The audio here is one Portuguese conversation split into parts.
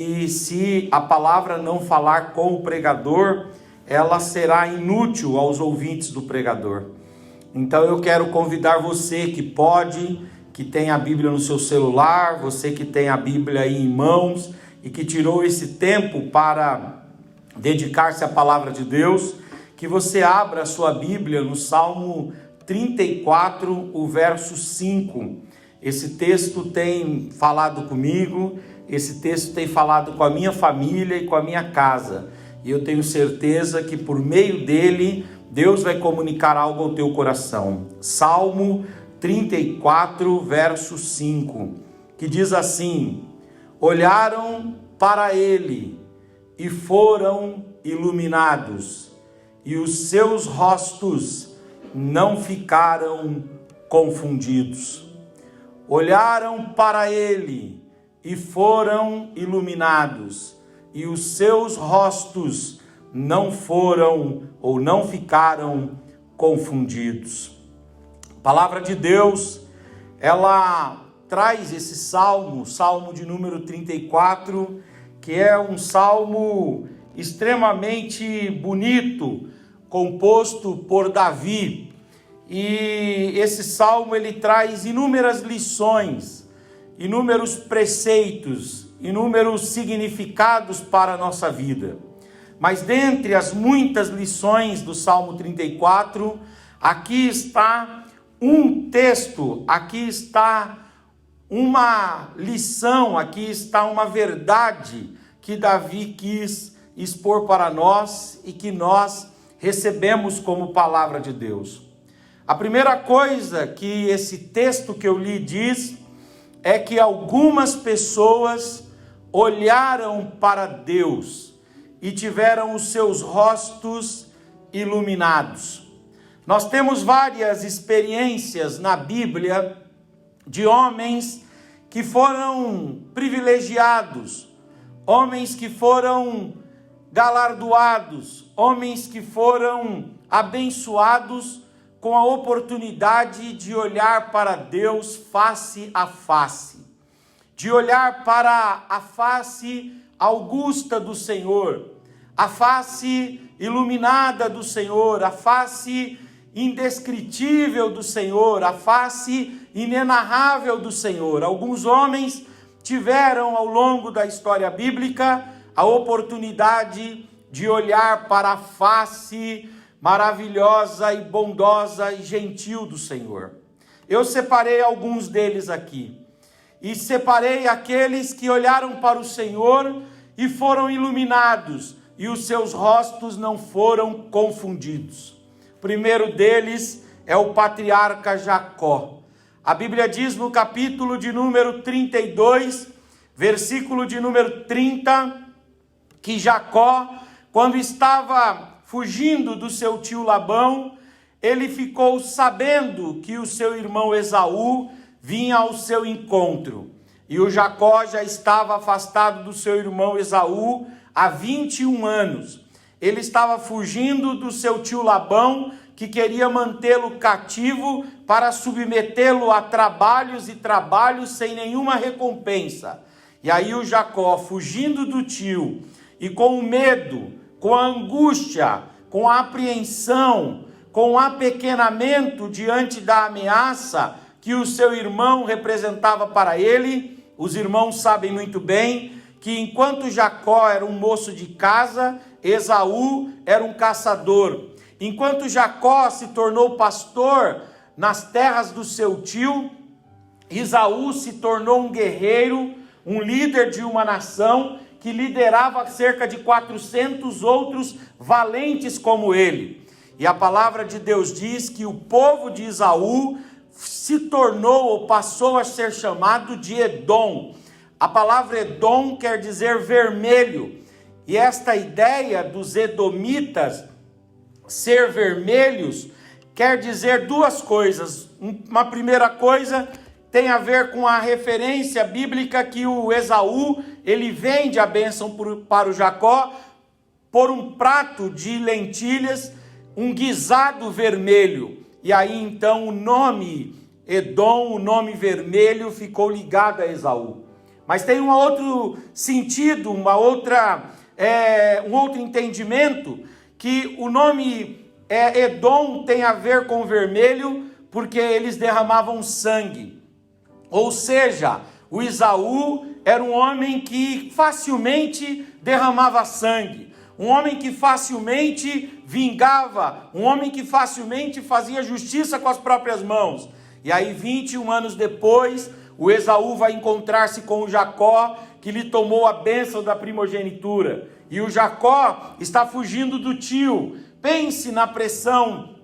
E se a palavra não falar com o pregador, ela será inútil aos ouvintes do pregador. Então eu quero convidar você que pode, que tem a Bíblia no seu celular, você que tem a Bíblia aí em mãos e que tirou esse tempo para dedicar-se à palavra de Deus, que você abra a sua Bíblia no Salmo 34, o verso 5. Esse texto tem falado comigo, esse texto tem falado com a minha família e com a minha casa. E eu tenho certeza que por meio dele, Deus vai comunicar algo ao teu coração. Salmo 34, verso 5, que diz assim: olharam para ele e foram iluminados, e os seus rostos não ficaram confundidos. Olharam para ele e foram iluminados, e os seus rostos não foram ou não ficaram confundidos. A palavra de Deus, ela traz esse salmo, salmo de número 34, que é um salmo extremamente bonito, composto por Davi. E esse salmo ele traz inúmeras lições, inúmeros preceitos, inúmeros significados para a nossa vida. Mas dentre as muitas lições do Salmo 34, aqui está um texto, aqui está uma lição, aqui está uma verdade que Davi quis expor para nós e que nós recebemos como palavra de Deus. A primeira coisa que esse texto que eu li diz é que algumas pessoas olharam para Deus e tiveram os seus rostos iluminados. Nós temos várias experiências na Bíblia de homens que foram privilegiados, homens que foram galardoados, homens que foram abençoados com a oportunidade de olhar para Deus face a face, de olhar para a face augusta do Senhor, a face iluminada do Senhor, a face indescritível do Senhor, a face inenarrável do Senhor. Alguns homens tiveram ao longo da história bíblica a oportunidade de olhar para a face maravilhosa e bondosa e gentil do Senhor. Eu separei alguns deles aqui. E separei aqueles que olharam para o Senhor e foram iluminados, e os seus rostos não foram confundidos. O primeiro deles é o patriarca Jacó. A Bíblia diz no capítulo de número 32, versículo de número 30, que Jacó, quando estava fugindo do seu tio Labão, ele ficou sabendo que o seu irmão Esaú vinha ao seu encontro. E o Jacó já estava afastado do seu irmão Esaú há 21 anos. Ele estava fugindo do seu tio Labão, que queria mantê-lo cativo para submetê-lo a trabalhos e trabalhos sem nenhuma recompensa. E aí o Jacó, fugindo do tio e com o medo, com a angústia, com a apreensão, com o apequenamento diante da ameaça que o seu irmão representava para ele. Os irmãos sabem muito bem que enquanto Jacó era um moço de casa, Esaú era um caçador. Enquanto Jacó se tornou pastor nas terras do seu tio, Esaú se tornou um guerreiro, um líder de uma nação que liderava cerca de 400 outros valentes como ele. E a palavra de Deus diz que o povo de Esaú se tornou ou passou a ser chamado de Edom. A palavra Edom quer dizer vermelho. E esta ideia dos edomitas ser vermelhos quer dizer duas coisas. Uma primeira coisa tem a ver com a referência bíblica que o Esaú, ele vende a bênção para o Jacó por um prato de lentilhas, um guisado vermelho. E aí então o nome Edom, o nome vermelho, ficou ligado a Esaú. Mas tem um outro sentido, um outro entendimento, que o nome Edom tem a ver com vermelho, porque eles derramavam sangue. Ou seja, o Esaú era um homem que facilmente derramava sangue, um homem que facilmente vingava, um homem que facilmente fazia justiça com as próprias mãos. E aí 21 anos depois, o Esaú vai encontrar-se com o Jacó, que lhe tomou a bênção da primogenitura. E o Jacó está fugindo do tio. Pense na pressão,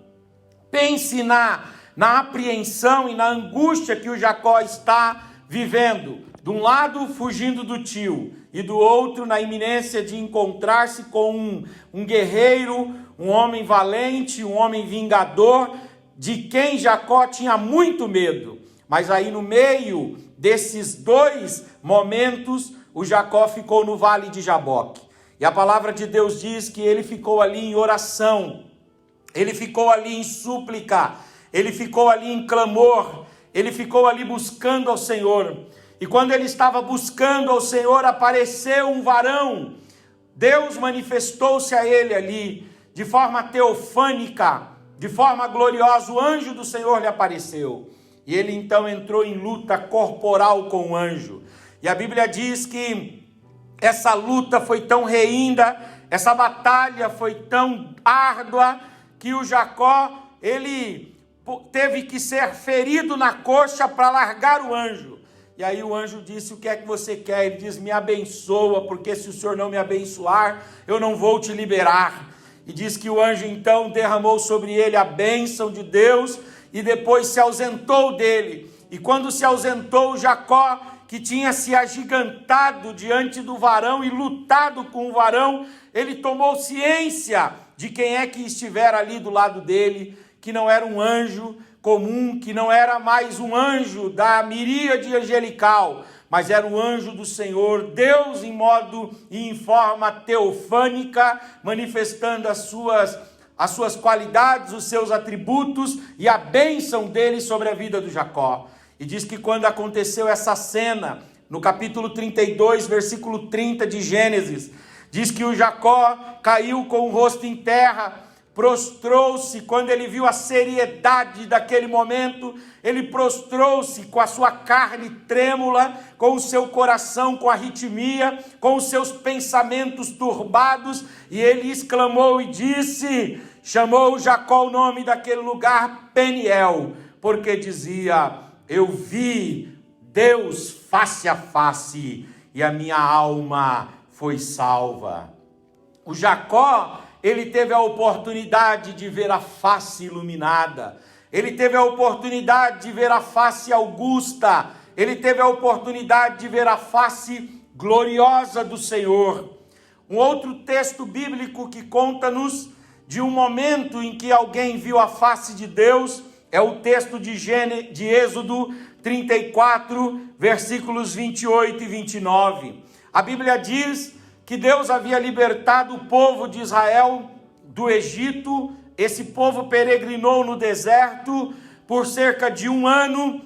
pense na apreensão e na angústia que o Jacó está vivendo. De um lado, fugindo do tio, e do outro, na iminência de encontrar-se com um guerreiro, um homem valente, um homem vingador, de quem Jacó tinha muito medo. Mas aí no meio desses dois momentos, o Jacó ficou no vale de Jaboque. E a palavra de Deus diz que ele ficou ali em oração, ele ficou ali em súplica, ele ficou ali em clamor, ele ficou ali buscando ao Senhor. E quando ele estava buscando ao Senhor, apareceu um varão. Deus manifestou-se a ele ali, de forma teofânica, de forma gloriosa. O anjo do Senhor lhe apareceu. E ele então entrou em luta corporal com o anjo. E a Bíblia diz que essa luta foi tão reínda, essa batalha foi tão árdua, que o Jacó, ele teve que ser ferido na coxa para largar o anjo. E aí o anjo disse: o que é que você quer? Ele diz: me abençoa, porque se o Senhor não me abençoar, eu não vou te liberar. E diz que o anjo então derramou sobre ele a bênção de Deus, e depois se ausentou dele. E quando se ausentou, Jacó, que tinha se agigantado diante do varão e lutado com o varão, ele tomou ciência de quem é que estivera ali do lado dele, que não era um anjo comum, que não era mais um anjo da miríade angelical, mas era o anjo do Senhor, Deus em modo e em forma teofânica, manifestando as suas qualidades, os seus atributos e a bênção dele sobre a vida do Jacó. E diz que quando aconteceu essa cena, no capítulo 32, versículo 30 de Gênesis, diz que o Jacó caiu com o rosto em terra, prostrou-se. Quando ele viu a seriedade daquele momento, ele prostrou-se com a sua carne trêmula, com o seu coração com arritmia, com os seus pensamentos turbados, e ele exclamou e disse, chamou Jacó o nome daquele lugar Peniel, porque dizia: eu vi Deus face a face, e a minha alma foi salva. O Jacó, ele teve a oportunidade de ver a face iluminada, ele teve a oportunidade de ver a face augusta, ele teve a oportunidade de ver a face gloriosa do Senhor. Um outro texto bíblico que conta-nos de um momento em que alguém viu a face de Deus é o texto de Êxodo 34, versículos 28 e 29. A Bíblia diz que Deus havia libertado o povo de Israel do Egito. Esse povo peregrinou no deserto por cerca de 1 ano,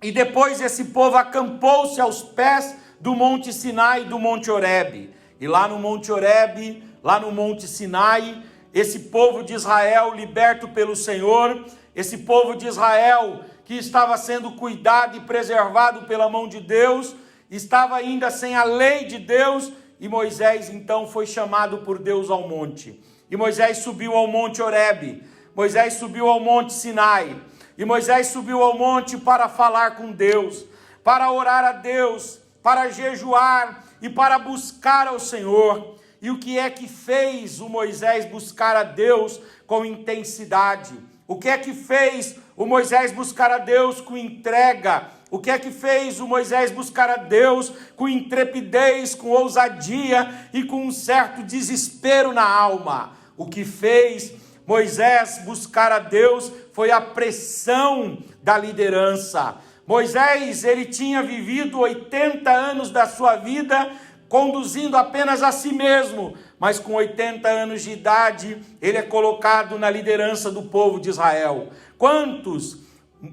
e depois esse povo acampou-se aos pés do Monte Sinai e do Monte Horebe. E lá no Monte Horebe, lá no Monte Sinai, esse povo de Israel, liberto pelo Senhor, esse povo de Israel que estava sendo cuidado e preservado pela mão de Deus, estava ainda sem a lei de Deus. E Moisés então foi chamado por Deus ao monte. E Moisés subiu ao Monte Horebe, Moisés subiu ao Monte Sinai, e Moisés subiu ao monte para falar com Deus, para orar a Deus, para jejuar e para buscar ao Senhor. E o que é que fez o Moisés buscar a Deus com intensidade? O que é que fez o Moisés buscar a Deus com entrega? O que é que fez o Moisés buscar a Deus com intrepidez, com ousadia e com um certo desespero na alma? O que fez Moisés buscar a Deus foi a pressão da liderança. Moisés, ele tinha vivido 80 anos da sua vida conduzindo apenas a si mesmo, mas com 80 anos de idade, ele é colocado na liderança do povo de Israel. Quantos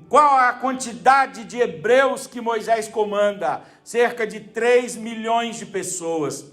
Qual a quantidade de hebreus que Moisés comanda? Cerca de 3 milhões de pessoas.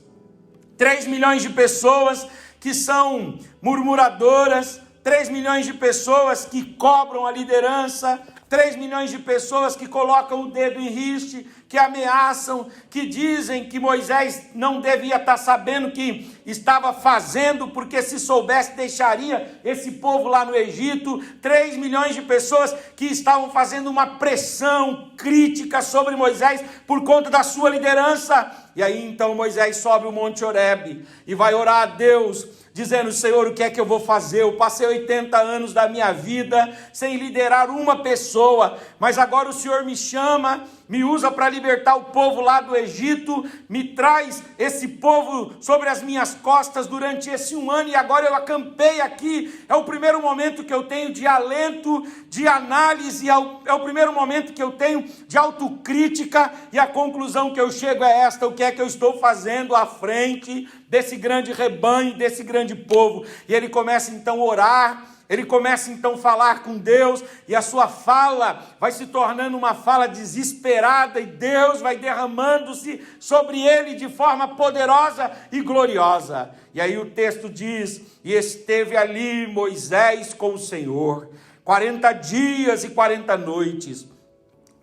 3 milhões de pessoas que são murmuradoras, 3 milhões de pessoas que cobram a liderança, 3 milhões de pessoas que colocam o dedo em riste, que ameaçam, que dizem que Moisés não devia estar sabendo o que estava fazendo, porque se soubesse deixaria esse povo lá no Egito. 3 milhões de pessoas que estavam fazendo uma pressão crítica sobre Moisés por conta da sua liderança. E aí então Moisés sobe o Monte Horebe e vai orar a Deus, dizendo: Senhor, o que é que eu vou fazer? Eu passei 80 anos da minha vida sem liderar uma pessoa, mas agora o Senhor me chama, me usa para libertar o povo lá do Egito, me traz esse povo sobre as minhas costas durante esse 1 ano, e agora eu acampei aqui. É o primeiro momento que eu tenho de alento, de análise, é o primeiro momento que eu tenho de autocrítica, e a conclusão que eu chego é esta: o que é que eu estou fazendo à frente desse grande rebanho, desse grande povo? E ele começa então a orar, ele começa então a falar com Deus, e a sua fala vai se tornando uma fala desesperada, e Deus vai derramando-se sobre ele de forma poderosa e gloriosa. E aí o texto diz: e esteve ali Moisés com o Senhor 40 dias e 40 noites,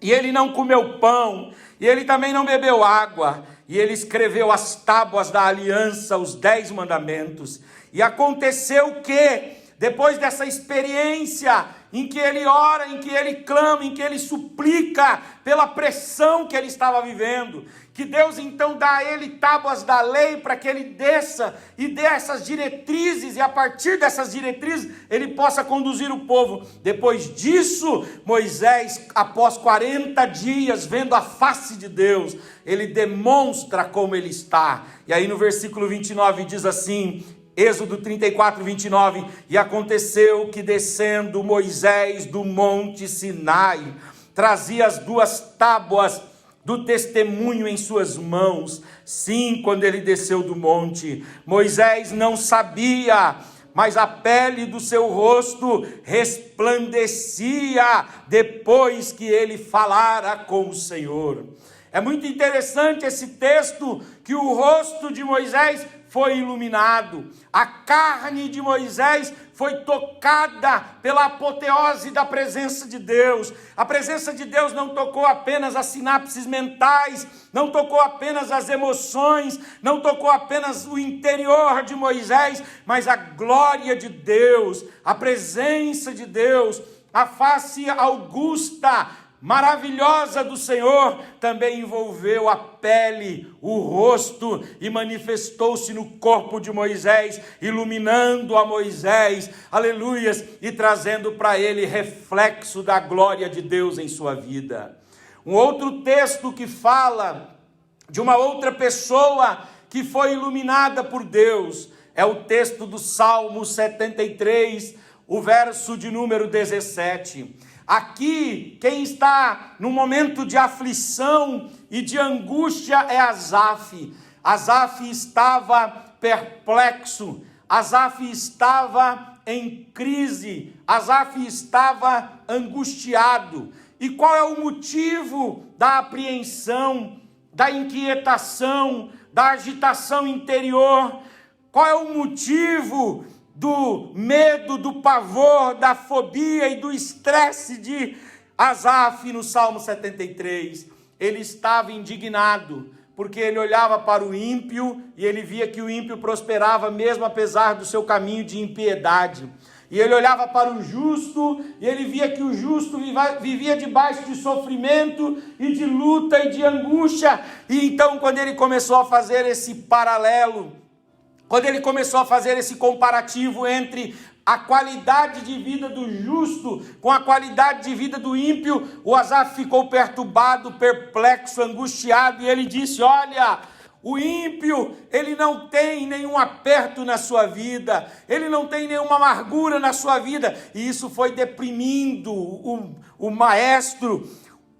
e ele não comeu pão, e ele também não bebeu água, e ele escreveu as tábuas da aliança, os 10 mandamentos. E aconteceu que, depois dessa experiência em que ele ora, em que ele clama, em que ele suplica pela pressão que ele estava vivendo, que Deus então dá a ele tábuas da lei para que ele desça e dê essas diretrizes, e a partir dessas diretrizes ele possa conduzir o povo. Depois disso, Moisés, após 40 dias vendo a face de Deus, ele demonstra como ele está. E aí no versículo 29 diz assim, Êxodo 34, 29, e aconteceu que descendo Moisés do monte Sinai, trazia as 2 tábuas do testemunho em suas mãos. Sim, quando ele desceu do monte, Moisés não sabia, mas a pele do seu rosto resplandecia depois que ele falara com o Senhor. É muito interessante esse texto, que o rosto de Moisés foi iluminado, a carne de Moisés foi tocada pela apoteose da presença de Deus. A presença de Deus não tocou apenas as sinapses mentais, não tocou apenas as emoções, não tocou apenas o interior de Moisés, mas a glória de Deus, a presença de Deus, a face augusta, maravilhosa do Senhor também envolveu a pele, o rosto, e manifestou-se no corpo de Moisés, iluminando a Moisés, aleluias, e trazendo para ele reflexo da glória de Deus em sua vida. Um outro texto que fala de uma outra pessoa que foi iluminada por Deus é o texto do Salmo 73, o verso de número 17. Aqui, quem está no momento de aflição e de angústia é Asaf. Asaf estava perplexo, Asaf estava em crise, Asaf estava angustiado. E qual é o motivo da apreensão, da inquietação, da agitação interior? Qual é o motivo do medo, do pavor, da fobia e do estresse de Asaf no Salmo 73? Ele estava indignado, porque ele olhava para o ímpio e ele via que o ímpio prosperava mesmo apesar do seu caminho de impiedade. E ele olhava para o justo e ele via que o justo vivia debaixo de sofrimento e de luta e de angústia. E então, quando ele começou a fazer esse paralelo, quando ele começou a fazer esse comparativo entre a qualidade de vida do justo com a qualidade de vida do ímpio, o Asaf ficou perturbado, perplexo, angustiado, e ele disse: olha, o ímpio, ele não tem nenhum aperto na sua vida, ele não tem nenhuma amargura na sua vida, e isso foi deprimindo o maestro,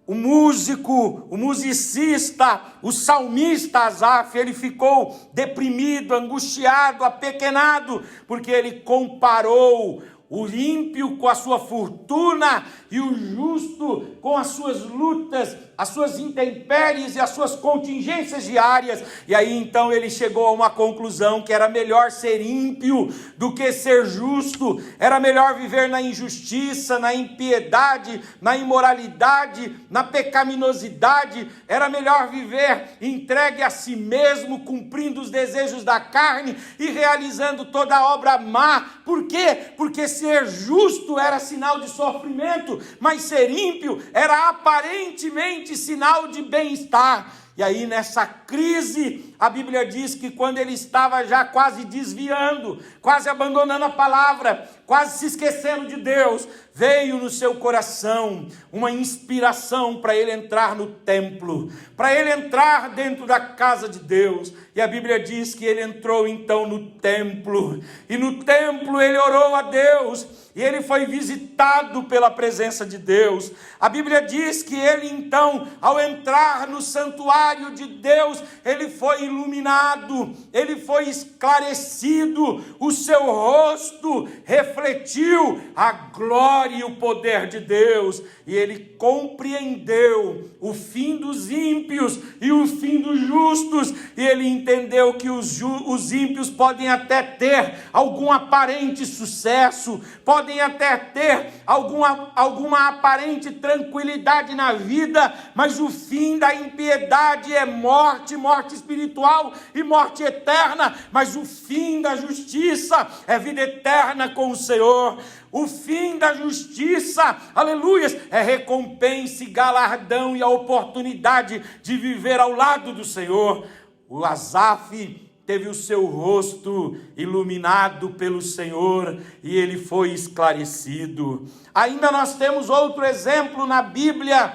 o músico, o musicista, o salmista Asaf. Ele ficou deprimido, angustiado, apequenado, porque ele comparou o ímpio com a sua fortuna e o justo com as suas lutas, as suas intempéries e as suas contingências diárias. E aí então ele chegou a uma conclusão que era melhor ser ímpio do que ser justo, era melhor viver na injustiça, na impiedade, na imoralidade, na pecaminosidade, era melhor viver entregue a si mesmo, cumprindo os desejos da carne e realizando toda a obra má. Por quê? Porque ser justo era sinal de sofrimento, mas ser ímpio era aparentemente sinal de bem-estar. E aí nessa crise, a Bíblia diz que quando ele estava já quase desviando, quase abandonando a palavra, quase se esquecendo de Deus, veio no seu coração uma inspiração para ele entrar no templo, para ele entrar dentro da casa de Deus. E a Bíblia diz que ele entrou então no templo, e no templo ele orou a Deus, e ele foi visitado pela presença de Deus. A Bíblia diz que ele então, ao entrar no santuário de Deus, ele foi iluminado, ele foi esclarecido, o seu rosto refletiu a glória e o poder de Deus, e ele compreendeu o fim dos ímpios e o fim dos justos, e ele entendeu que os ímpios podem até ter algum aparente sucesso, podem até ter alguma aparente tranquilidade na vida, mas o fim da impiedade é morte, morte espiritual e morte eterna, mas o fim da justiça é vida eterna com o Senhor. O fim da justiça, aleluias, é recompensa e galardão e a oportunidade de viver ao lado do Senhor. O Asaf teve o seu rosto iluminado pelo Senhor e ele foi esclarecido. Ainda nós temos outro exemplo na Bíblia,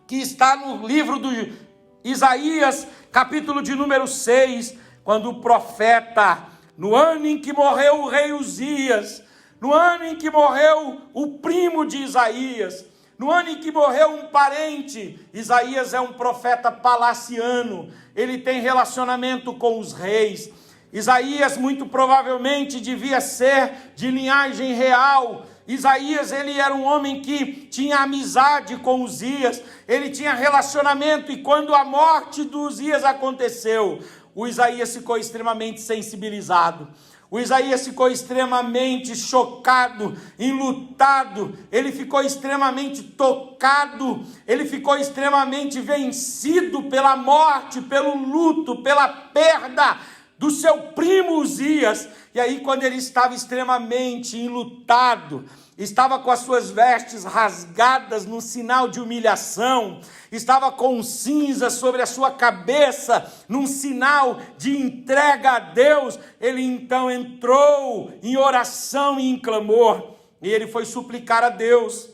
que está no livro de Isaías, capítulo de número 6, quando o profeta, no ano em que morreu o rei Uzias, no ano em que morreu o primo de Isaías, no ano em que morreu um parente, Isaías é um profeta palaciano, ele tem relacionamento com os reis. Isaías muito provavelmente devia ser de linhagem real. Isaías, ele era um homem que tinha amizade com Uzias, ele tinha relacionamento, e quando a morte do Uzias aconteceu, o Isaías ficou extremamente sensibilizado. O Isaías ficou extremamente chocado, enlutado, ele ficou extremamente tocado, ele ficou extremamente vencido pela morte, pelo luto, pela perda do seu primo Uzias. E aí, quando ele estava extremamente enlutado, estava com as suas vestes rasgadas num sinal de humilhação, estava com cinza sobre a sua cabeça num sinal de entrega a Deus, ele então entrou em oração e em clamor, e ele foi suplicar a Deus.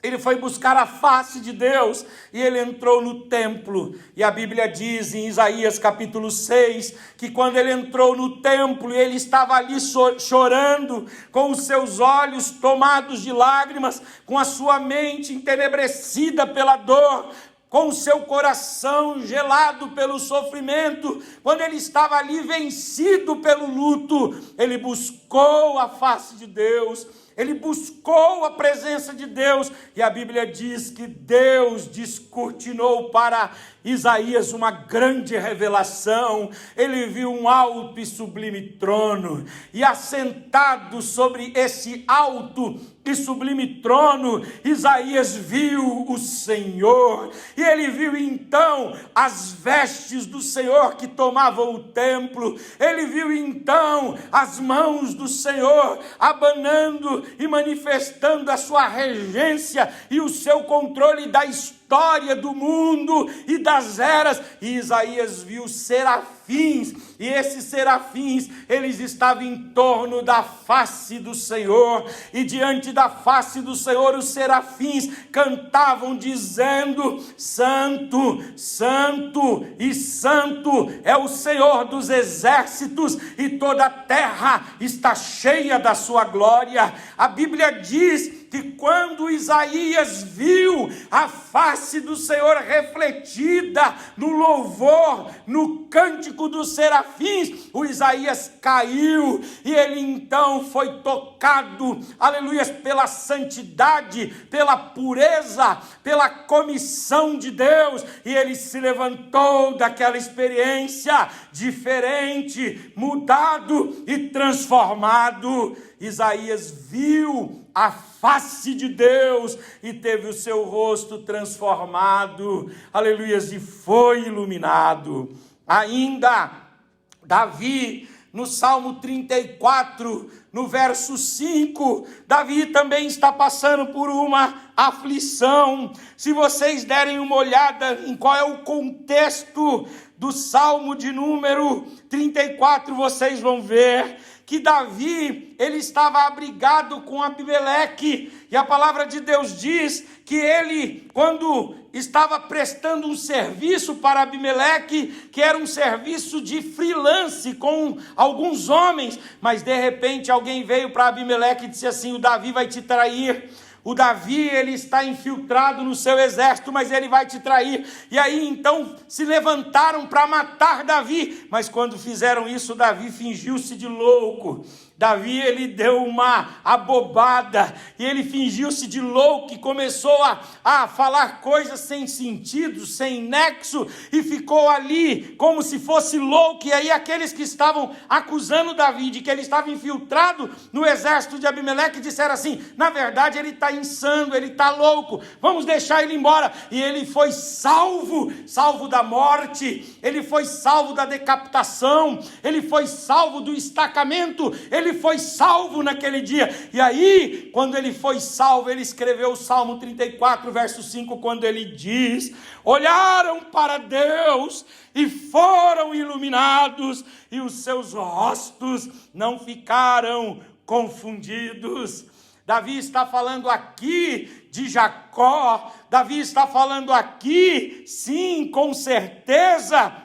Ele foi buscar a face de Deus, e ele entrou no templo, e a Bíblia diz em Isaías capítulo 6, que quando ele entrou no templo, ele estava ali chorando, com os seus olhos tomados de lágrimas, com a sua mente entenebrecida pela dor, com o seu coração gelado pelo sofrimento, quando ele estava ali vencido pelo luto, ele buscou a face de Deus, ele buscou a presença de Deus, e a Bíblia diz que Deus descortinou para Isaías uma grande revelação. Ele viu um alto e sublime trono, e assentado sobre esse alto e sublime trono, Isaías viu o Senhor, e ele viu então as vestes do Senhor que tomavam o templo, ele viu então as mãos do Senhor abanando e manifestando a sua regência e o seu controle da história do mundo e das eras. E Isaías viu serafins, e esses serafins, eles estavam em torno da face do Senhor, e diante da face do Senhor os serafins cantavam dizendo: Santo, Santo e Santo é o Senhor dos exércitos, e toda a terra está cheia da sua glória. A Bíblia diz que quando Isaías viu a face do Senhor refletida no louvor, no cântico dos serafins, o Isaías caiu e ele então foi tocado, aleluia, pela santidade, pela pureza, pela comissão de Deus, e ele se levantou daquela experiência diferente, mudado e transformado. Isaías viu a face de Deus e teve o seu rosto transformado, aleluia, e foi iluminado. Ainda Davi, no Salmo 34, no verso 5, Davi também está passando por uma aflição. Se vocês derem uma olhada em qual é o contexto do Salmo de número 34, vocês vão ver que Davi, ele estava abrigado com Abimeleque, e a palavra de Deus diz que ele, quando estava prestando um serviço para Abimeleque, que era um serviço de freelance com alguns homens, mas de repente alguém veio para Abimeleque e disse assim: o Davi vai te trair. O Davi, ele está infiltrado no seu exército, mas ele vai te trair. E aí, então, se levantaram para matar Davi. Mas quando fizeram isso, Davi fingiu-se de louco. Davi, ele deu uma abobada, e ele fingiu-se de louco e começou a falar coisas sem sentido, sem nexo, e ficou ali como se fosse louco. E aí aqueles que estavam acusando Davi de que ele estava infiltrado no exército de Abimeleque disseram assim: na verdade ele está insano, ele está louco, vamos deixar ele embora. E ele foi salvo da morte, ele foi salvo da decapitação, ele foi salvo do estacamento, ele foi salvo naquele dia. E aí, quando ele foi salvo, ele escreveu o Salmo 34, verso 5, quando ele diz: olharam para Deus e foram iluminados, e os seus rostos não ficaram confundidos. Davi está falando aqui de Jacó, Davi está falando aqui, sim, com certeza,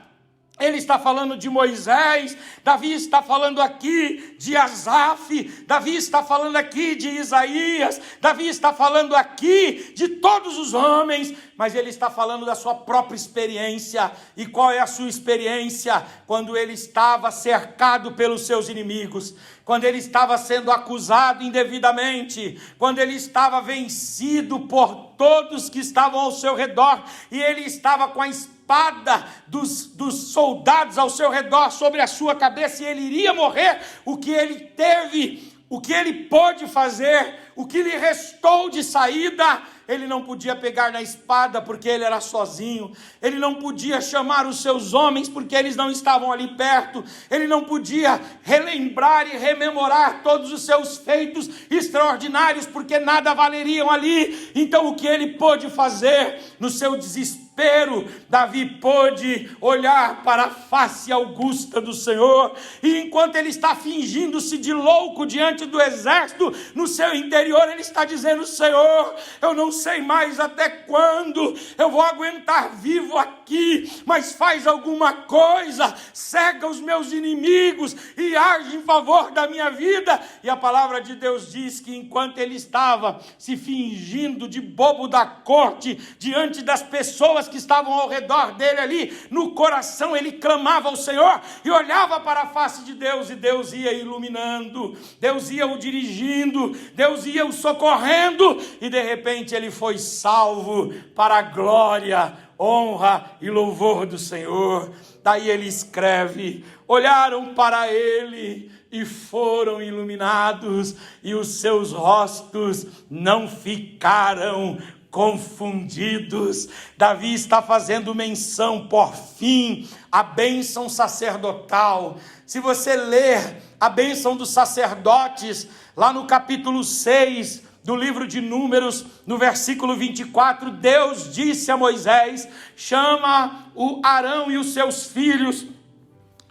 ele está falando de Moisés, Davi está falando aqui de Asaf, Davi está falando aqui de Isaías, Davi está falando aqui de todos os homens, mas ele está falando da sua própria experiência. E qual é a sua experiência? Quando ele estava cercado pelos seus inimigos, quando ele estava sendo acusado indevidamente, quando ele estava vencido por todos que estavam ao seu redor, e ele estava com a espada dos soldados ao seu redor sobre a sua cabeça, e ele iria morrer. O que ele teve, o que ele pôde fazer, o que lhe restou de saída, ele não podia pegar na espada porque ele era sozinho, ele não podia chamar os seus homens porque eles não estavam ali perto, ele não podia relembrar e rememorar todos os seus feitos extraordinários porque nada valeriam ali. Então o que ele pôde fazer no seu desespero, Davi pôde olhar para a face augusta do Senhor, e enquanto ele está fingindo-se de louco diante do exército, no seu interior ele está dizendo: Senhor, eu não sei mais até quando eu vou aguentar vivo aqui, mas faz alguma coisa, cega os meus inimigos e age em favor da minha vida. E a palavra de Deus diz que enquanto ele estava se fingindo de bobo da corte diante das pessoas que estavam ao redor dele ali, no coração ele clamava ao Senhor e olhava para a face de Deus, e Deus ia iluminando, Deus ia o dirigindo, Deus ia o socorrendo, e de repente ele foi salvo para a glória, honra e louvor do Senhor. Daí ele escreve: olharam para ele e foram iluminados, e os seus rostos não ficaram confundidos. Davi está fazendo menção, por fim, à bênção sacerdotal. Se você ler a bênção dos sacerdotes, lá no capítulo 6 do livro de Números, no versículo 24, Deus disse a Moisés: chama o Arão e os seus filhos,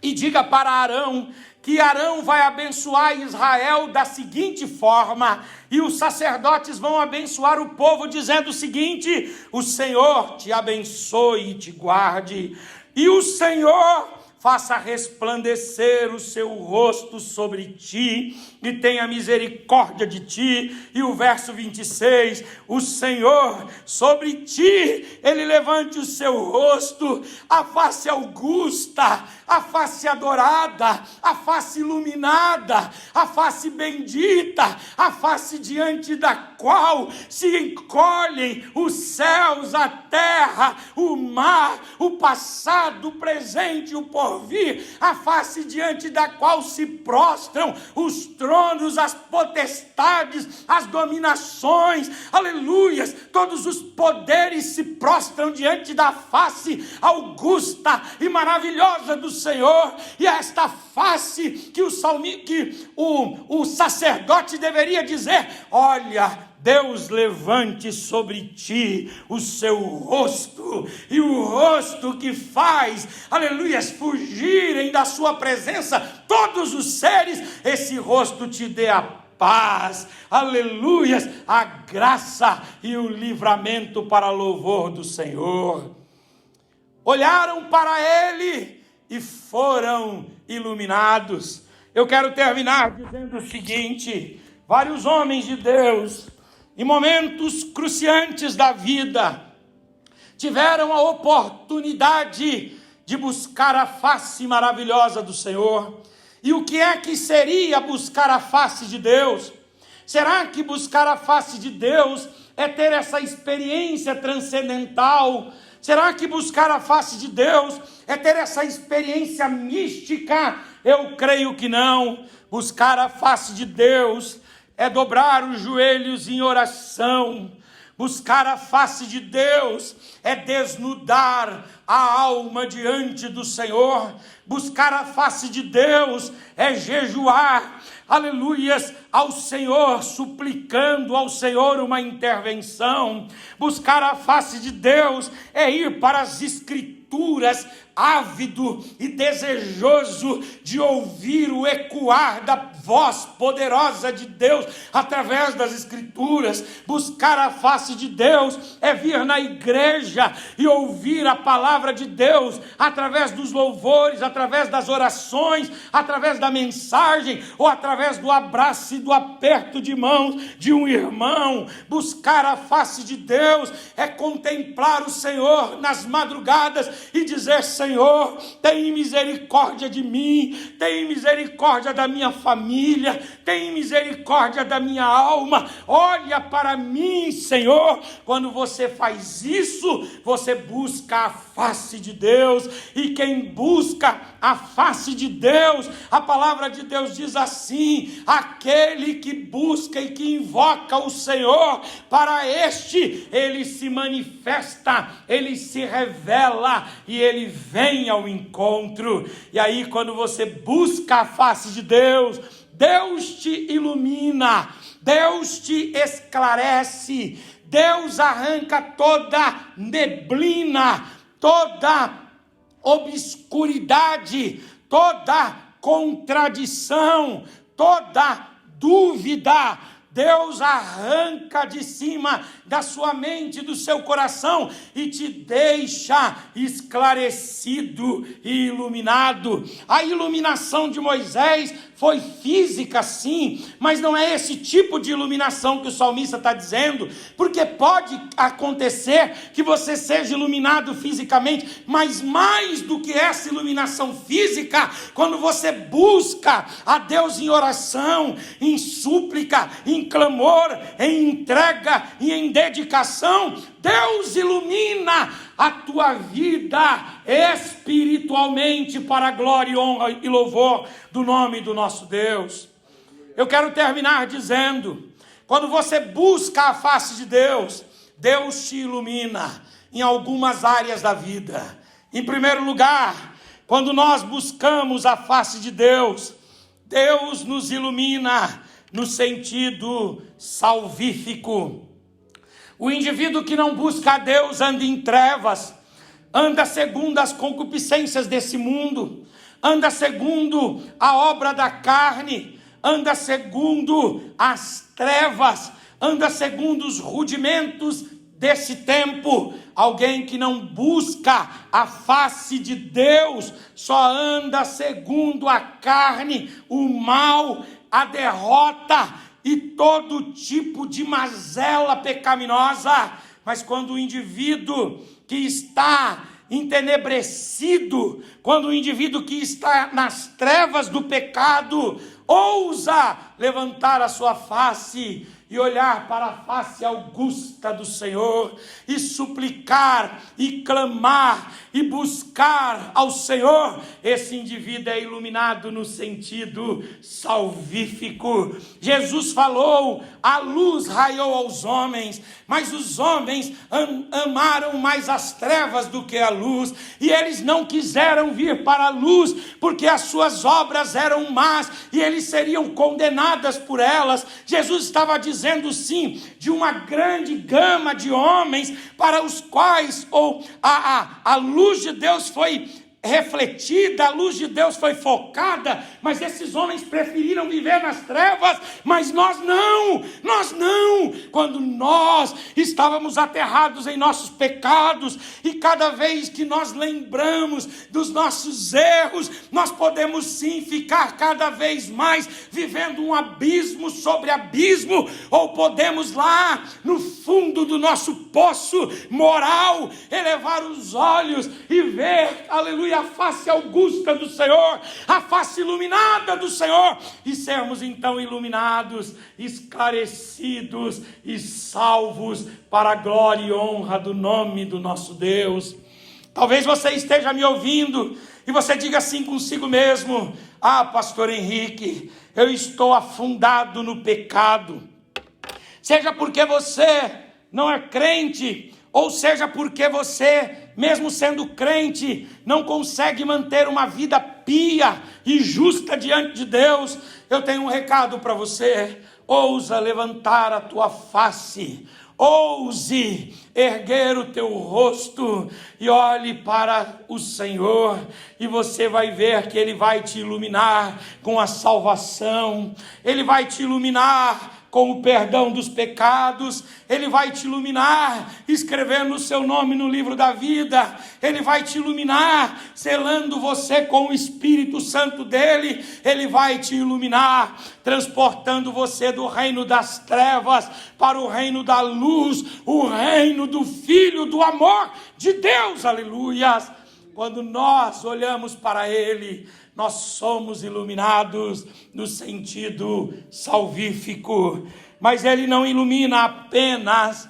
e diga para Arão que Arão vai abençoar Israel da seguinte forma, e os sacerdotes vão abençoar o povo dizendo o seguinte: o Senhor te abençoe e te guarde, e o Senhor faça resplandecer o seu rosto sobre ti e tenha misericórdia de ti. E o verso 26, o Senhor sobre ti, ele levante o seu rosto, a face augusta, a face adorada, a face iluminada, a face bendita, a face diante da qual se encolhem os céus, a terra, o mar, o passado, o presente e o porvir, a face diante da qual se prostram os tronos, as potestades, as dominações, aleluias, todos os poderes se prostram diante da face augusta e maravilhosa do Senhor. E é esta face que o sacerdote deveria dizer: olha, Deus levante sobre ti o seu rosto, e o rosto que faz, aleluias, fugirem da sua presença todos os seres, esse rosto te dê a paz, aleluias, a graça e o livramento para louvor do Senhor. Olharam para ele e foram iluminados. Eu quero terminar dizendo o seguinte: vários homens de Deus, em momentos cruciantes da vida, tiveram a oportunidade de buscar a face maravilhosa do Senhor. E o que é que seria buscar a face de Deus? Será que buscar a face de Deus é ter essa experiência transcendental? Será que buscar a face de Deus é ter essa experiência mística? Eu creio que não. Buscar a face de Deus é dobrar os joelhos em oração. Buscar a face de Deus é desnudar a alma diante do Senhor. Buscar a face de Deus é jejuar, aleluias, ao Senhor, suplicando ao Senhor uma intervenção. Buscar a face de Deus é ir para as Escrituras, ávido e desejoso de ouvir o ecoar da voz poderosa de Deus através das Escrituras. Buscar a face de Deus é vir na igreja e ouvir a palavra de Deus através dos louvores, através das orações, através da mensagem ou através do abraço e do aperto de mãos de um irmão. Buscar a face de Deus é contemplar o Senhor nas madrugadas e dizer: Senhor, tem misericórdia de mim, tem misericórdia da minha família, tem misericórdia da minha alma, olha para mim, Senhor. Quando você faz isso, você busca a face de Deus, e quem busca a face de Deus, a palavra de Deus diz assim: aquele que busca e que invoca o Senhor, para este ele se manifesta, ele se revela e ele vem ao encontro. E aí, quando você busca a face de Deus, Deus te ilumina, Deus te esclarece, Deus arranca toda neblina, toda obscuridade, toda contradição, toda dúvida. Deus arranca de cima da sua mente, do seu coração, e te deixa esclarecido e iluminado. A iluminação de Moisés foi física, sim, mas não é esse tipo de iluminação que o salmista está dizendo, porque pode acontecer que você seja iluminado fisicamente, mas mais do que essa iluminação física, quando você busca a Deus em oração, em súplica, em clamor, em entrega e em dedicação, Deus ilumina a tua vida espiritualmente para a glória, honra e louvor do nome do nosso Deus. Eu quero terminar dizendo: quando você busca a face de Deus, Deus te ilumina em algumas áreas da vida. Em primeiro lugar, quando nós buscamos a face de Deus, Deus nos ilumina no sentido salvífico. O indivíduo que não busca a Deus anda em trevas, anda segundo as concupiscências desse mundo, anda segundo a obra da carne, anda segundo as trevas, anda segundo os rudimentos desse tempo, alguém que não busca a face de Deus, só anda segundo a carne, o mal, a derrota e todo tipo de mazela pecaminosa. Mas quando o indivíduo que está entenebrecido, quando o indivíduo que está nas trevas do pecado ousa levantar a sua face e olhar para a face augusta do Senhor, e suplicar, e clamar, e buscar ao Senhor, esse indivíduo é iluminado no sentido salvífico. Jesus falou, a luz raiou aos homens, mas os homens amaram mais as trevas do que a luz, e eles não quiseram vir para a luz, porque as suas obras eram más, e eles seriam condenadas por elas. Jesus estava dizendo sim, de uma grande gama de homens, para os quais a luz de Deus foi refletida, a luz de Deus foi focada, mas esses homens preferiram viver nas trevas, mas nós não, quando nós estávamos aterrados em nossos pecados, e cada vez que nós lembramos dos nossos erros, nós podemos sim ficar cada vez mais vivendo um abismo sobre abismo, ou podemos lá no fundo do nosso poço moral, elevar os olhos e ver, aleluia, a face augusta do Senhor, a face iluminada do Senhor, e sermos então iluminados, esclarecidos e salvos para a glória e honra do nome do nosso Deus. Talvez você esteja me ouvindo e você diga assim consigo mesmo: ah, pastor Henrique, eu estou afundado no pecado. Seja porque você não é crente, ou seja porque você, mesmo sendo crente, não consegue manter uma vida pia e justa diante de Deus, eu tenho um recado para você: ousa levantar a tua face, ouse erguer o teu rosto e olhe para o Senhor, e você vai ver que Ele vai te iluminar com a salvação, Ele vai te iluminar com o perdão dos pecados, Ele vai te iluminar, escrevendo o seu nome no livro da vida, Ele vai te iluminar, selando você com o Espírito Santo dEle, Ele vai te iluminar, transportando você do reino das trevas para o reino da luz, o reino do Filho do amor de Deus, aleluias. Quando nós olhamos para Ele, nós somos iluminados no sentido salvífico. Mas Ele não ilumina apenas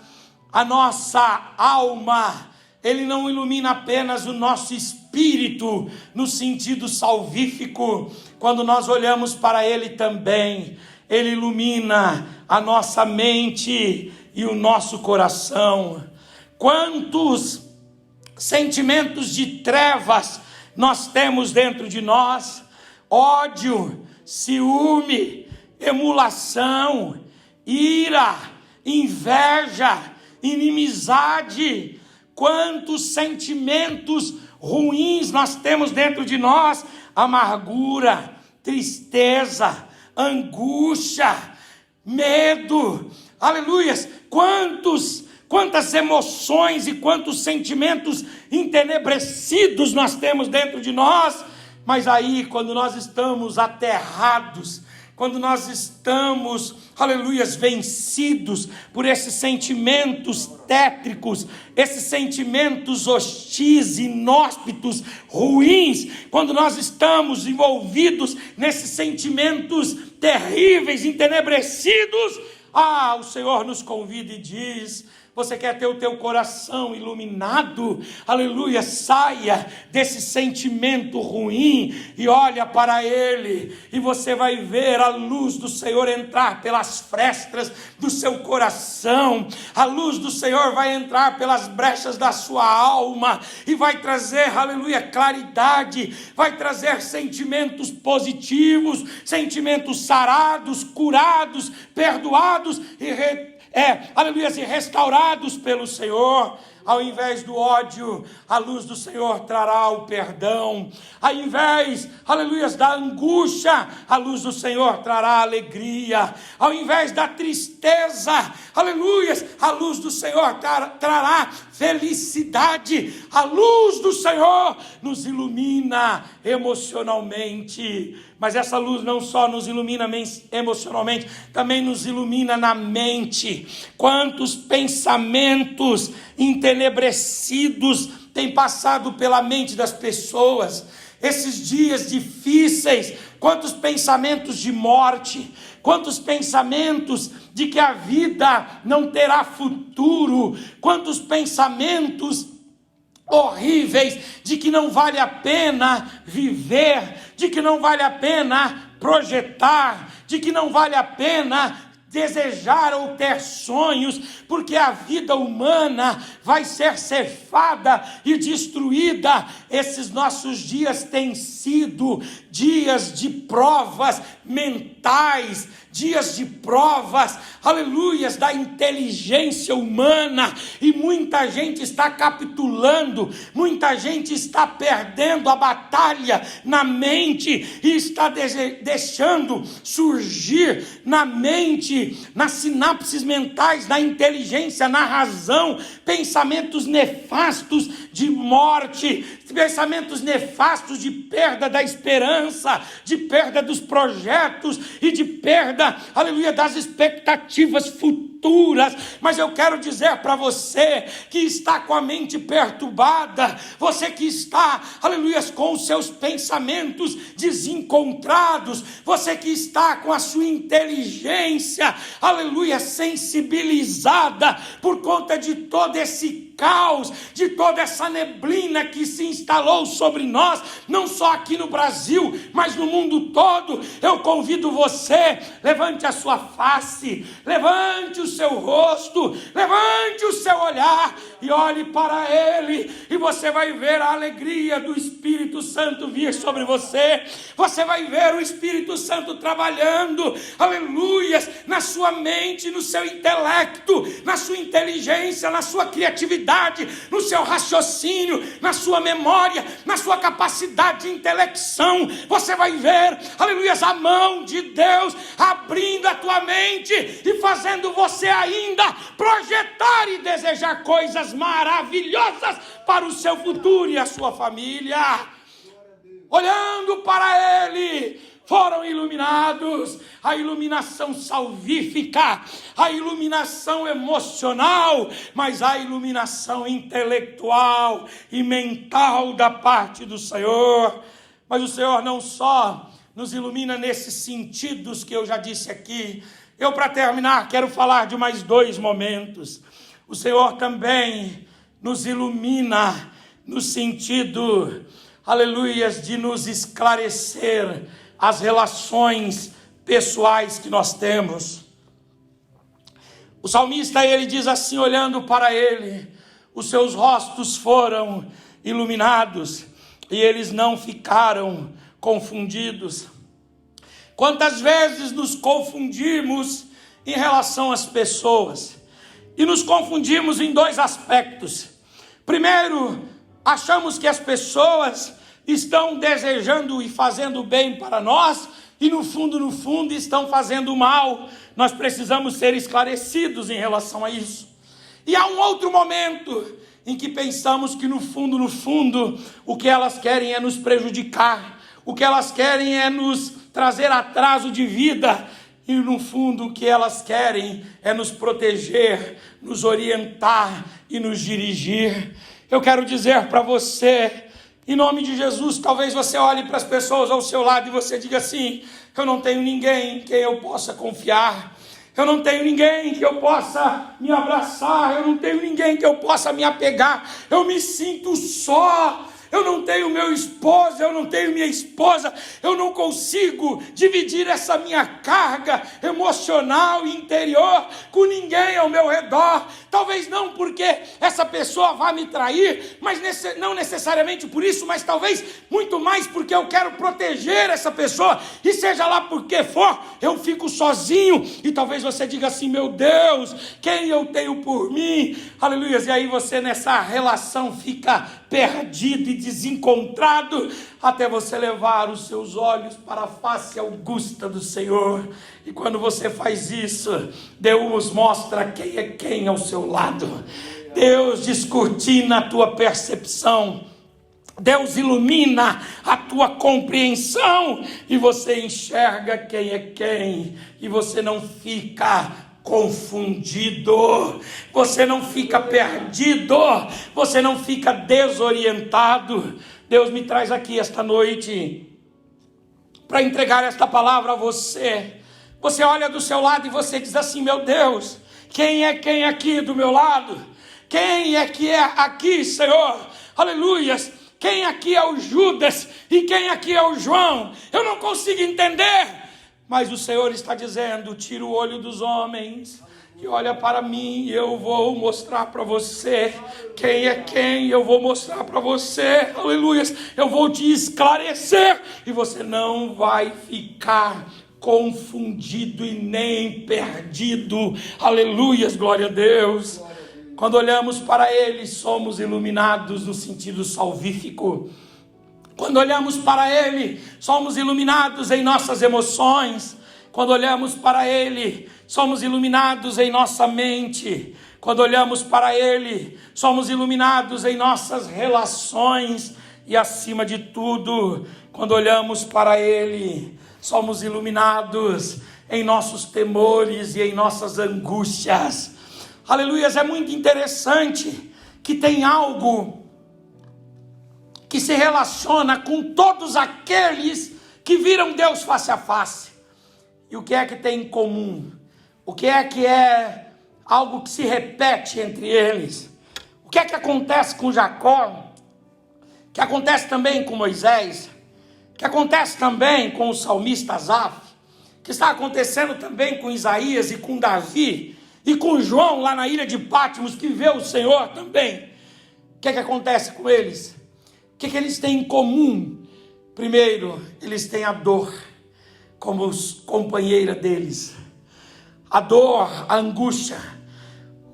a nossa alma, Ele não ilumina apenas o nosso espírito no sentido salvífico. Quando nós olhamos para Ele também, Ele ilumina a nossa mente e o nosso coração. Quantos sentimentos de trevas nós temos dentro de nós: ódio, ciúme, emulação, ira, inveja, inimizade. Quantos sentimentos ruins nós temos dentro de nós: amargura, tristeza, angústia, medo, aleluias. Quantas emoções e quantos sentimentos entenebrecidos nós temos dentro de nós. Mas aí, quando nós estamos aterrados, quando nós estamos, aleluias, vencidos por esses sentimentos tétricos, esses sentimentos hostis, inóspitos, ruins, quando nós estamos envolvidos nesses sentimentos terríveis, entenebrecidos, o Senhor nos convida e diz: você quer ter o teu coração iluminado? Aleluia, saia desse sentimento ruim e olha para Ele, e você vai ver a luz do Senhor entrar pelas frestas do seu coração, a luz do Senhor vai entrar pelas brechas da sua alma, e vai trazer, aleluia, claridade, vai trazer sentimentos positivos, sentimentos sarados, curados, perdoados e aleluia, e restaurados pelo Senhor. ao invés do ódio, a luz do Senhor trará o perdão. Ao invés, aleluia, da angústia, a luz do Senhor trará alegria. Ao invés da tristeza, aleluia, a luz do Senhor trará felicidade. A luz do Senhor nos ilumina emocionalmente. Mas essa luz não só nos ilumina emocionalmente, também nos ilumina na mente. Quantos pensamentos entenebrecidos têm passado pela mente das pessoas? Esses dias difíceis, quantos pensamentos de morte, quantos pensamentos de que a vida não terá futuro, quantos pensamentos horríveis de que não vale a pena viver, de que não vale a pena projetar, de que não vale a pena desejar ou ter sonhos, porque a vida humana vai ser cefada e destruída. Esses nossos dias têm sido dias de provas mentais, dias de provas, aleluias, da inteligência humana, e muita gente está capitulando, muita gente está perdendo a batalha na mente, e está deixando surgir na mente, nas sinapses mentais, na inteligência, na razão, pensamentos nefastos de morte, pensamentos nefastos de perda da esperança, de perda dos projetos e de perda, aleluia, das expectativas futuras. Mas eu quero dizer para você que está com a mente perturbada, você que está, aleluia, com os seus pensamentos desencontrados, você que está com a sua inteligência, aleluia, sensibilizada por conta de todo esse caos, de toda essa neblina que se instalou sobre nós, não só aqui no Brasil, mas no mundo todo. Eu convido você, levante a sua face, levante o seu rosto, levante o seu olhar e olhe para Ele, e você vai ver a alegria do Espírito Santo vir sobre você. Você vai ver o Espírito Santo trabalhando, aleluias, na sua mente, no seu intelecto, na sua inteligência, na sua criatividade, no seu raciocínio, na sua memória, na sua capacidade de intelecção. Você vai ver, aleluia, a mão de Deus abrindo a tua mente e fazendo você ainda projetar e desejar coisas maravilhosas para o seu futuro e a sua família. Olhando para Ele, foram iluminados, a iluminação salvífica, a iluminação emocional, mas a iluminação intelectual e mental da parte do Senhor. Mas o Senhor não só nos ilumina nesses sentidos que eu já disse aqui. Eu, para terminar, quero falar de mais 2 momentos. O Senhor também nos ilumina no sentido, aleluias, de nos esclarecer as relações pessoais que nós temos. O salmista, ele diz assim, olhando para Ele: os seus rostos foram iluminados e eles não ficaram confundidos. Quantas vezes nos confundimos em relação às pessoas? E nos confundimos em 2 aspectos. Primeiro, achamos que as pessoas estão desejando e fazendo bem para nós, e no fundo estão fazendo mal. Nós precisamos ser esclarecidos em relação a isso. E há um outro momento em que pensamos que no fundo, o que elas querem é nos prejudicar, o que elas querem é nos trazer atraso de vida, e no fundo o que elas querem é nos proteger, nos orientar e nos dirigir. Eu quero dizer para você, em nome de Jesus, talvez você olhe para as pessoas ao seu lado e você diga assim: eu não tenho ninguém em quem eu possa confiar, eu não tenho ninguém que eu possa me abraçar, eu não tenho ninguém que eu possa me apegar, eu me sinto só, eu não tenho meu esposo, eu não tenho minha esposa, eu não consigo dividir essa minha carga emocional e interior com ninguém ao meu redor. Talvez não porque essa pessoa vai me trair, mas não necessariamente por isso, mas talvez muito mais porque eu quero proteger essa pessoa, e seja lá por que for, eu fico sozinho. E talvez você diga assim: meu Deus, quem eu tenho por mim? Aleluia. E aí você nessa relação fica perdido e desencontrado, até você levar os seus olhos para a face augusta do Senhor. E quando você faz isso, Deus mostra quem é quem ao seu lado. Deus descortina a tua percepção, Deus ilumina a tua compreensão, e você enxerga quem é quem, e você não fica confundido, você não fica perdido, você não fica desorientado. Deus me traz aqui esta noite para entregar esta palavra a você. Você olha do seu lado e você diz assim: meu Deus, quem é quem aqui do meu lado? Quem é que é aqui, Senhor? Aleluias. Quem aqui é o Judas e quem aqui é o João? Eu não consigo entender, mas o Senhor está dizendo: tira o olho dos homens e olha para mim, e eu vou mostrar para você quem é quem. Eu vou mostrar para você, aleluias, eu vou te esclarecer, e você não vai ficar confundido e nem perdido. Aleluias, glória a Deus. Quando olhamos para Ele, somos iluminados no sentido salvífico. Quando olhamos para Ele, somos iluminados em nossas emoções. Quando olhamos para Ele, somos iluminados em nossa mente. Quando olhamos para Ele, somos iluminados em nossas relações. E acima de tudo, quando olhamos para Ele, somos iluminados em nossos temores e em nossas angústias. Aleluias. É muito interessante que tem algo que se relaciona com todos aqueles que viram Deus face a face. E o que é que tem em comum? O que é algo que se repete entre eles? O que é que acontece com Jacó? Que acontece também com Moisés? Que acontece também com o salmista Asaf? Que está acontecendo também com Isaías e com Davi? E com João lá na ilha de Patmos, que vê o Senhor também? O que é que acontece com eles? O que é que eles têm em comum? Primeiro, eles têm a dor como companheira deles. A dor, a angústia.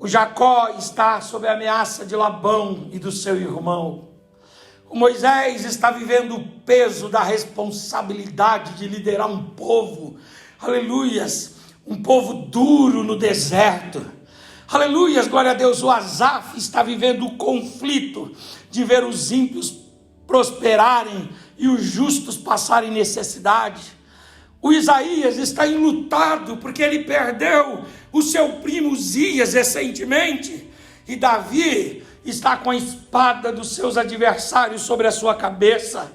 O Jacó está sob a ameaça de Labão e do seu irmão. O Moisés está vivendo o peso da responsabilidade de liderar um povo. Aleluias. Um povo duro no deserto. Aleluias, glória a Deus. O Asaf está vivendo o conflito de ver os ímpios prosperarem e os justos passarem necessidade. O Isaías está enlutado porque ele perdeu o seu primo Uzias recentemente. E Davi está com a espada dos seus adversários sobre a sua cabeça.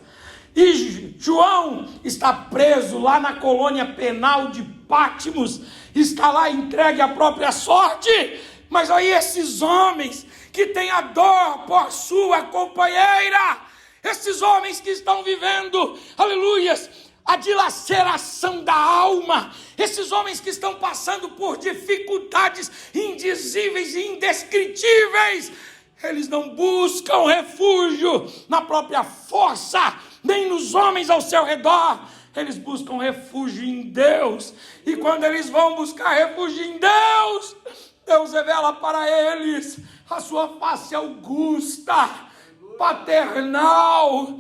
E João está preso lá na colônia penal de Patmos, está lá entregue à própria sorte. Mas aí esses homens que têm a dor por sua companheira, esses homens que estão vivendo, aleluias, a dilaceração da alma, esses homens que estão passando por dificuldades indizíveis e indescritíveis, eles não buscam refúgio na própria força, nem nos homens ao seu redor. Eles buscam refúgio em Deus. E quando eles vão buscar refúgio em Deus, Deus revela para eles a sua face augusta, paternal,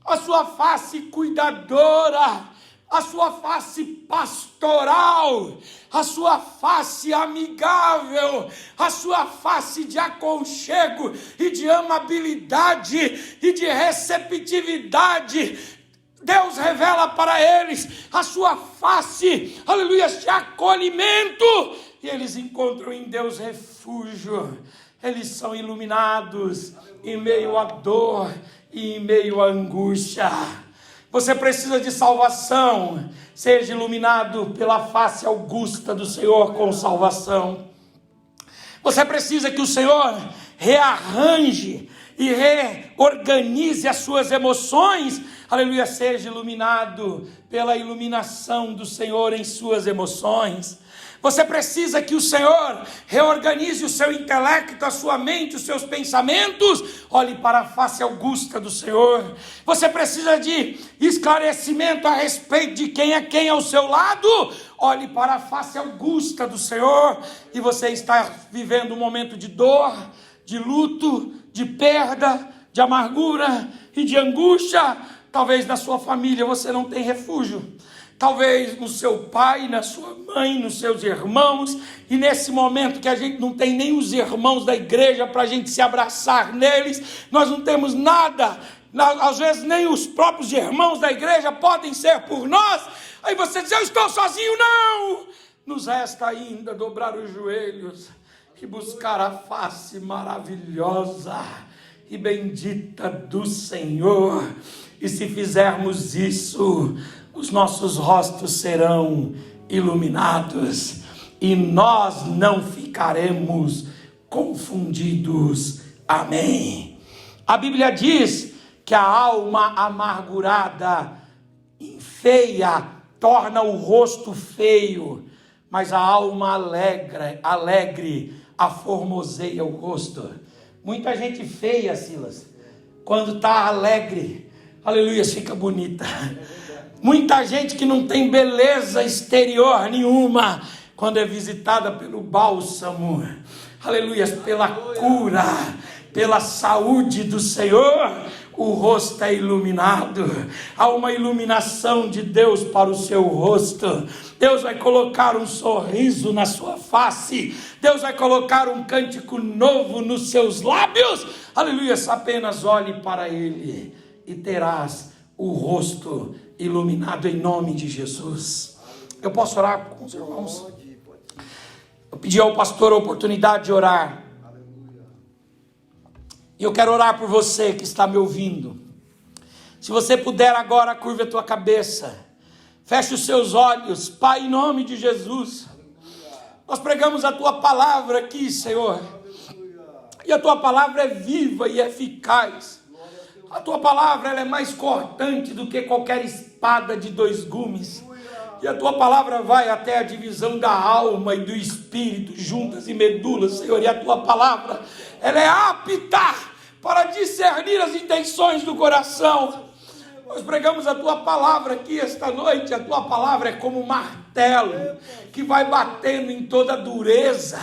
a sua face cuidadora, a sua face pastoral, a sua face amigável, a sua face de aconchego e de amabilidade e de receptividade. Deus revela para eles a sua face, aleluia, de acolhimento, e eles encontram em Deus refúgio. Eles são iluminados em meio à dor e em meio à angústia. Você precisa de salvação. Seja iluminado pela face augusta do Senhor com salvação. Você precisa que o Senhor rearranje e reorganize as suas emoções, aleluia, seja iluminado pela iluminação do Senhor em suas emoções. Você precisa que o Senhor reorganize o seu intelecto, a sua mente, os seus pensamentos. Olhe para a face augusta do Senhor. Você precisa de esclarecimento a respeito de quem é quem ao seu lado. Olhe para a face augusta do Senhor. E você está vivendo um momento de dor, de luto, de perda, de amargura e de angústia. Talvez na sua família você não tenha refúgio. Talvez no seu pai, na sua mãe, nos seus irmãos, e nesse momento que a gente não tem nem os irmãos da igreja para a gente se abraçar neles, nós não temos nada, às vezes nem os próprios irmãos da igreja podem ser por nós. Aí você diz: eu estou sozinho. Não! Nos resta ainda dobrar os joelhos e buscar a face maravilhosa e bendita do Senhor. E se fizermos isso, os nossos rostos serão iluminados e nós não ficaremos confundidos. Amém. A Bíblia diz que a alma amargurada enfeia, torna o rosto feio, mas a alma alegre aformoseia o rosto. Muita gente feia, Silas, quando está alegre, aleluia, fica bonita. Muita gente que não tem beleza exterior nenhuma, quando é visitada pelo bálsamo, aleluia, pela cura, pela saúde do Senhor, o rosto é iluminado. Há uma iluminação de Deus para o seu rosto. Deus vai colocar um sorriso na sua face. Deus vai colocar um cântico novo nos seus lábios. Aleluia, apenas olhe para Ele e terás o rosto iluminado em nome de Jesus. Eu posso orar com os irmãos? Eu pedi ao pastor a oportunidade de orar. E eu quero orar por você que está me ouvindo. Se você puder agora, curva a tua cabeça. Feche os seus olhos. Pai, em nome de Jesus, nós pregamos a tua palavra aqui, Senhor. E a tua palavra é viva e eficaz. A tua palavra ela é mais cortante do que qualquer espada de 2 gumes. E a tua palavra vai até a divisão da alma e do espírito, juntas e medulas, Senhor. E a tua palavra, ela é apta para discernir as intenções do coração. Nós pregamos a tua palavra aqui esta noite. A tua palavra é como um martelo que vai batendo em toda dureza,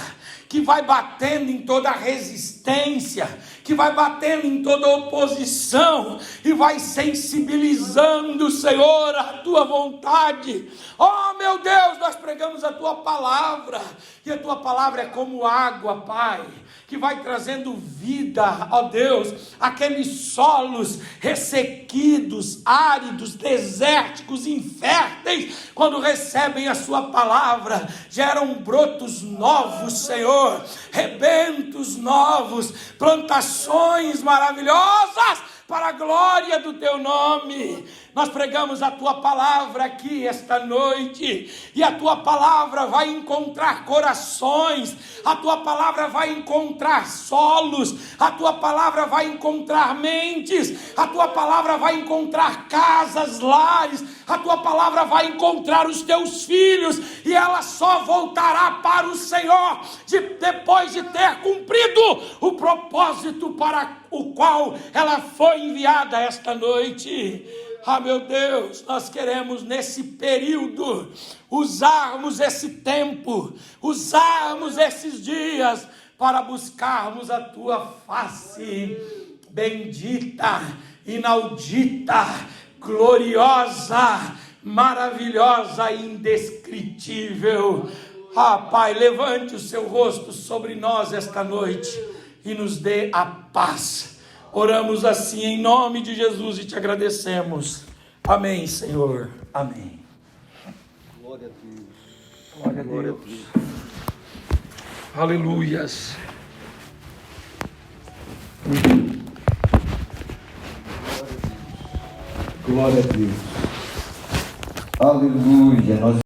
que vai batendo em toda resistência, que vai batendo em toda oposição e vai sensibilizando, Senhor, a tua vontade. Oh, meu Deus, nós pregamos a tua palavra e a tua palavra é como água, Pai, que vai trazendo vida, ó Deus, aqueles solos ressequidos, áridos, desérticos, inférteis, quando recebem a sua palavra, geram brotos novos, Senhor, rebentos novos, plantações maravilhosas, para a glória do teu nome. Nós pregamos a tua palavra aqui esta noite, e a tua palavra vai encontrar corações, a tua palavra vai encontrar solos, a tua palavra vai encontrar mentes, a tua palavra vai encontrar casas, lares, a tua palavra vai encontrar os teus filhos, e ela só voltará para o Senhor depois de ter cumprido o propósito para o qual ela foi enviada esta noite. Ah, meu Deus, nós queremos nesse período usarmos esse tempo, usarmos esses dias para buscarmos a tua face bendita, inaudita, gloriosa, maravilhosa e indescritível. Ah, Pai, levante o seu rosto sobre nós esta noite e nos dê a paz. Oramos assim em nome de Jesus e te agradecemos. Amém, Senhor. Amém. Glória a Deus. Glória a Deus. Aleluias. Glória a Deus. Aleluia. Nós